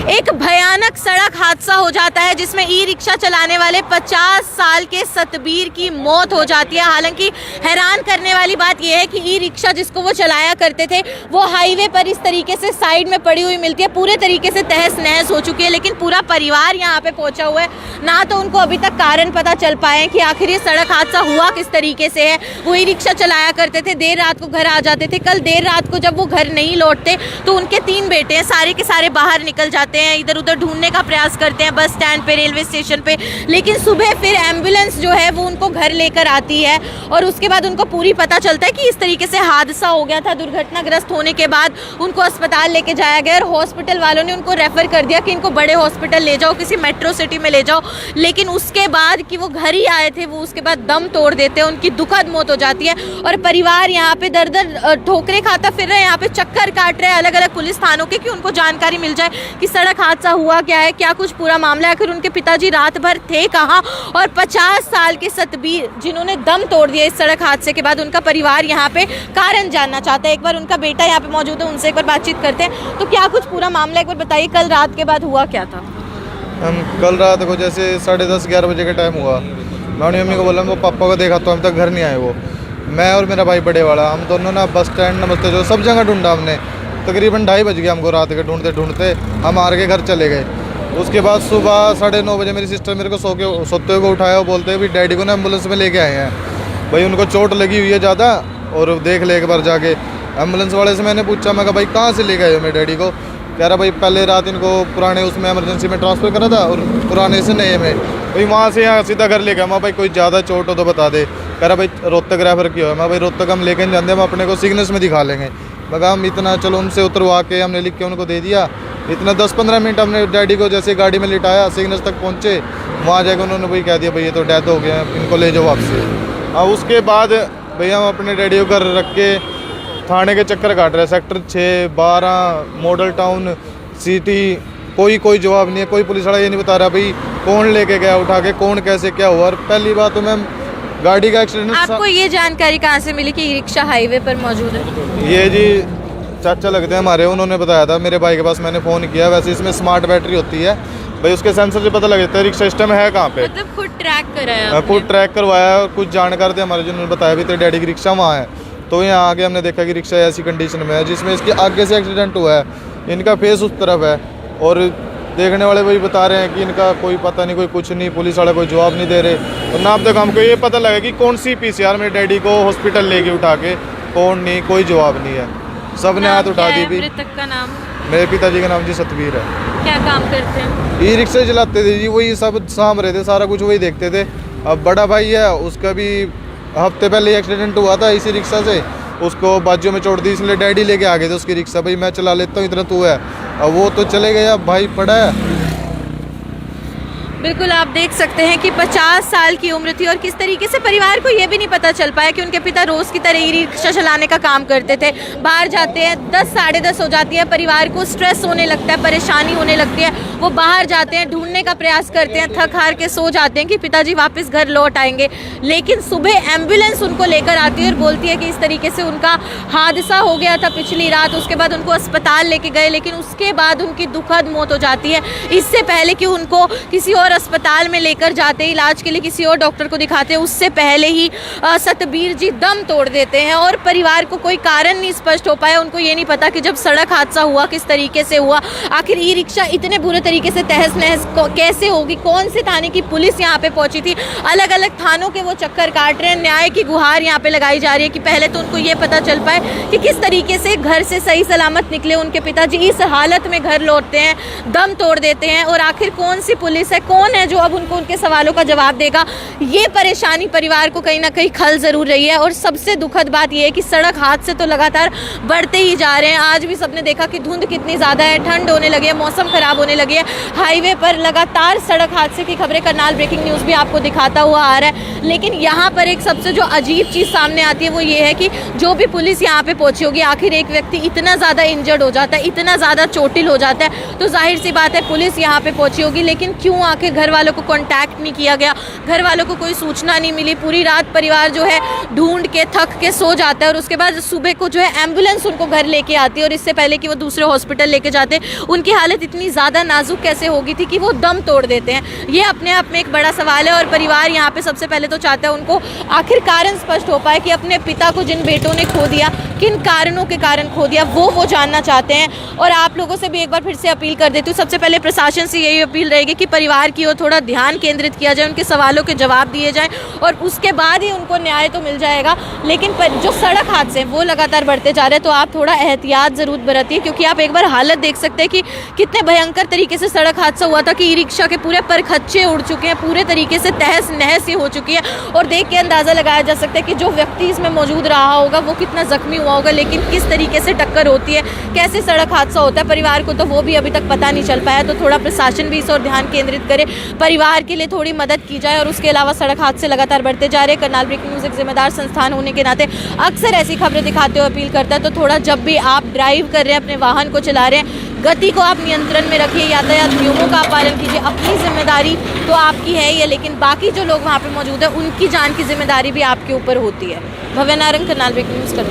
एक भयानक सड़क हादसा हो जाता है जिसमें ई रिक्शा चलाने वाले 50 साल के सतबीर की मौत हो जाती है। हालांकि हैरान करने वाली बात यह है कि ई रिक्शा जिसको वो चलाया करते थे वो हाईवे पर इस तरीके से साइड में पड़ी हुई मिलती है, पूरे तरीके से तहस नहस हो चुकी है। लेकिन पूरा परिवार यहाँ पे पहुंचा हुआ है, ना तो उनको अभी तक कारण पता चल पाए कि आखिर ये सड़क हादसा हुआ किस तरीके से है। वो ई रिक्शा चलाया करते थे, देर रात को घर आ जाते थे। कल देर रात को जब वो घर नहीं लौटते तो उनके 3 बेटे हैं, सारे के सारे बाहर निकल जाते हैं, इधर उधर ढूंढने का प्रयास करते हैं बस स्टैंड पे, रेलवे स्टेशन पे। लेकिन सुबह फिर एम्बुलेंस जो है वो उनको घर लेकर आती है और उसके बाद उनको पूरी पता चलता है कि इस तरीके से हादसा हो गया था। दुर्घटनाग्रस्त होने के बाद उनको अस्पताल लेके जाया गया और हॉस्पिटल वालों ने उनको रेफर कर दिया कि इनको बड़े हॉस्पिटल ले जाओ, किसी मेट्रो सिटी में ले जाओ। लेकिन उसके बाद कि वो घर ही आए थे वो उसके बाद दम तोड़ देते हैं, उनकी दुखद मौत हो जाती है। और परिवार यहाँ पे दर दर ठोकरे खाता फिर रहे हैं, यहाँ पे चक्कर काट रहे हैं अलग अलग पुलिस थानों के कि उनको जानकारी मिल जाए कि सड़क हादसा हुआ क्या है, क्या कुछ पूरा मामला है, आखिर उनके पिताजी रात भर थे कहाँ। और 50 साल के सतबीर जिन्होंने दम तोड़ दिया इस सड़क हादसे के बाद, उनका परिवार यहाँ पे कारण जानना चाहता है। एक बार उनका बेटा यहाँ पे मौजूद है, उनसे एक बार बातचीत करते हैं। तो क्या कुछ पूरा मामला एक बार बताइए, कल रात के बाद हुआ क्या था? हम कल रात को जैसे 10:30-11 बजे का टाइम हुआ, मैं अपनी मम्मी को बोला वो पापा को देखा तो अभी तक घर नहीं आए। वो मैं और मेरा भाई बड़े वाला, हम दोनों ना बस स्टैंड नमस्ते जो सब जगह ढूंढा हमने। तकरीबन 2:30 बज गया हमको रात के ढूंढते ढूंढते, हम हार के घर चले गए। उसके बाद सुबह 9:30 बजे मेरी सिस्टर मेरे को सोते हुए उठाया और बोलते हैं भी डैडी को ना एम्बुलेंस में लेके आए हैं भाई, उनको चोट लगी हुई है ज़्यादा और देख ले एक बार जाके। एम्बुलेंस वाले से मैंने पूछा, मैं कहा भाई कहाँ से लेके आए हो मेरे डैडी को? कह रहा भाई पहले रात इनको पुराने उसमें इमरजेंसी में ट्रांसफ़र करा था और पुराने से नए में भाई वहाँ से यहाँ सीधा घर ले गया। मैं भाई कोई ज़्यादा चोट हो तो बता दे। कह रहा भाई रोहतक रेफर किया है। मैं भाई रोहतक हम लेके नहीं जानते, हम अपने को सिग्नेस में दिखा लेंगे। मगर हम इतना चलो उनसे उतरवा के हमने लिख के उनको दे दिया। इतना 10-15 मिनट हमने डैडी को जैसे गाड़ी में लिटाया, सिग्नेस तक पहुँचे, वहाँ जाकर उन्होंने भाई कह दिया भाई ये तो डेथ हो गया, इनको ले जाओ वापसी। और उसके बाद भैया हम अपने डैडी को घर रख के थाने के चक्कर काट रहे हैं, सेक्टर 6, 12, मॉडल टाउन, सिटी। कोई जवाब नहीं है, कोई पुलिस वाला ये नहीं बता रहा भाई कौन लेके गया उठा के, कौन कैसे क्या हुआ। और पहली बात तो मैम गाड़ी का एक्सीडेंट। आपको ये जानकारी कहाँ से मिली कि ई रिक्शा हाईवे पर मौजूद है? ये जी चाचा लगते हैं हमारे, उन्होंने बताया था मेरे भाई के पास, मैंने फ़ोन किया। वैसे इसमें स्मार्ट बैटरी होती है भाई, उसके सेंसर से पता लग जाता है रिक्शा सिस्टम है कहाँ पे। मतलब खुद ट्रैक कराया? खुद ट्रैक करवाया और कुछ जानकार थे हमारे जिन्होंने बताया भी तेरे डैडी की रिक्शा वहाँ है। तो यहाँ आके हमने देखा कि रिक्शा ऐसी कंडीशन में है जिसमें इसके आगे से एक्सीडेंट हुआ है, इनका फेस उस तरफ है और देखने वाले वही बता रहे हैं कि इनका कोई पता नहीं, कोई कुछ नहीं, पुलिस वाले कोई जवाब नहीं दे रहे। तो ना अब तक हमको ये पता लगा कि कौन सी पीसीआर मेरे डैडी को हॉस्पिटल लेके उठा के, कौन नहीं, कोई जवाब नहीं है। सब ने हाथ उठा दी भी। मृतक का नाम? मेरे पिताजी का नाम जी सतबीर है। क्या काम करते हैं? ई रिक्शा चलाते थे जी, वही सब साम रहे थे, सारा कुछ वही देखते थे। अब बड़ा भाई है, उसका भी हफ्ते पहले एक्सीडेंट हुआ था इसी रिक्शा से, उसको बाजू में चोट दी, इसलिए डैडी लेके आ गए थे उसकी रिक्शा, भाई मैं चला लेता हूँ इतना तू है। अब वो तो चले गया, भाई पड़ा है। बिल्कुल आप देख सकते हैं कि 50 साल की उम्र थी और किस तरीके से परिवार को ये भी नहीं पता चल पाया कि उनके पिता रोज़ की तरह ई रिक्शा चलाने का काम करते थे। बाहर जाते हैं, 10 साढ़े 10 हो जाती है, परिवार को स्ट्रेस होने लगता है, परेशानी होने लगती है। वो बाहर जाते हैं, ढूंढने का प्रयास करते हैं, थक हार के सो जाते हैं कि पिताजी वापस घर लौट आएंगे। लेकिन सुबह एम्बुलेंस उनको लेकर आती है और बोलती है कि इस तरीके से उनका हादसा हो गया था पिछली रात। उसके बाद उनको अस्पताल लेके गए, लेकिन उसके बाद उनकी दुखद मौत हो जाती है। इससे पहले कि उनको किसी और अस्पताल में लेकर जाते, इलाज के लिए किसी और डॉक्टर को दिखाते, उससे पहले ही सतबीर जी दम तोड़ देते हैं। और परिवार को कोई कारण नहीं स्पष्ट हो पाया, उनको ये नहीं पता कि जब सड़क हादसा हुआ किस तरीके से हुआ, आखिर ई रिक्शा इतने बुरे तरीके से तहस नहस कैसे होगी, कौन से थाने की पुलिस यहाँ पे पहुंची थी। अलग अलग थानों के वो चक्कर काट रहे हैं, न्याय की गुहार यहाँ पे लगाई जा रही है कि पहले तो उनको ये पता चल पाए कि किस तरीके से घर से सही सलामत निकले उनके पिताजी। इस हालत में घर लौटते हैं, दम तोड़ देते हैं और आखिर कौन सी पुलिस है, कौन है जो अब उनको उनके सवालों का जवाब देगा। ये परेशानी परिवार को कहीं ना कहीं खल जरूर रही है। और सबसे दुखद बात यह है कि सड़क हादसे तो लगातार बढ़ते ही जा रहे हैं। आज भी सबने देखा कि धुंध कितनी ज़्यादा है, ठंड होने लगी है, मौसम खराब होने लगी है। है। हाईवे पर लगातार सड़क हादसे की खबरें, करनाल ब्रेकिंग न्यूज़ भी आपको दिखाता हुआ आ रहा है। लेकिन यहाँ पर एक सबसे जो अजीब चीज़ सामने आती है वो ये है कि जो भी पुलिस यहाँ पे पहुंची होगी, आखिर एक व्यक्ति इतना ज़्यादा इंजर्ड हो जाता है, इतना ज़्यादा चोटिल हो जाता है, तो जाहिर सी बात है पुलिस यहाँ पे पहुंची होगी। लेकिन क्यों आखिर घर वालों को कॉन्टैक्ट नहीं किया गया, घर वालों को कोई सूचना नहीं मिली। पूरी रात परिवार जो है ढूंढ के थक के सो जाता है और उसके बाद सुबह को जो है एम्बुलेंस उनको घर लेके आती है और इससे पहले कि वो दूसरे हॉस्पिटल लेके जाते उनकी हालत इतनी ज़्यादा नाजुक कैसे होगी थी कि वो दम तोड़ देते हैं। ये अपने आप में एक बड़ा सवाल है और परिवार यहाँ पे सबसे पहले तो चाहता है उनको आखिर कारण स्पष्ट हो पाए कि अपने पिता को जिन बेटों ने खो दिया, किन कारणों के कारण खो दिया, वो जानना चाहते हैं। और आप लोगों से भी एक बार फिर से अपील कर देती हूँ, सबसे पहले प्रशासन से यही अपील रहेगी कि परिवार की ओर थोड़ा ध्यान केंद्रित किया जाए, उनके सवालों के जवाब दिए जाएं और उसके बाद ही उनको न्याय तो मिल जाएगा। लेकिन जो सड़क हादसे हैं वो लगातार बढ़ते जा रहे हैं, तो आप थोड़ा एहतियात ज़रूर बरतिए, क्योंकि आप एक बार हालत देख सकते हैं कि कितने भयंकर तरीके से सड़क हादसा हुआ था कि ई रिक्शा के पूरे परखच्चे उड़ चुके हैं, पूरे तरीके से तहस नहस हो चुकी है और देख के अंदाज़ा लगाया जा सकता है कि जो व्यक्ति इसमें मौजूद रहा होगा वो कितना जख्मी हुआ होगा। लेकिन किस तरीके से टक्कर होती है, कैसे सड़क हादसा होता है, परिवार को तो वो भी अभी तक पता नहीं चल पाया। तो थोड़ा प्रशासन भी इस और ध्यान केंद्रित करे, परिवार के लिए थोड़ी मदद की जाए। और उसके अलावा सड़क हादसे लगातार बढ़ते जा रहे हैं। करनाल ब्रेकिंग न्यूज़ एक जिम्मेदार संस्थान होने के नाते अक्सर ऐसी खबरें दिखाते हुए अपील करता है, तो थोड़ा जब भी आप ड्राइव कर रहे हैं, अपने वाहन को चला रहे हैं, गति को आप नियंत्रण में रखिए, यातायात नियमों का आप पालन कीजिए। अपनी जिम्मेदारी तो आपकी है ही है, लेकिन बाकी जो लोग वहाँ पे मौजूद है उनकी जान की जिम्मेदारी भी आपके ऊपर होती है। भव्य नारंग, करनाल ब्रेकिंग न्यूज़।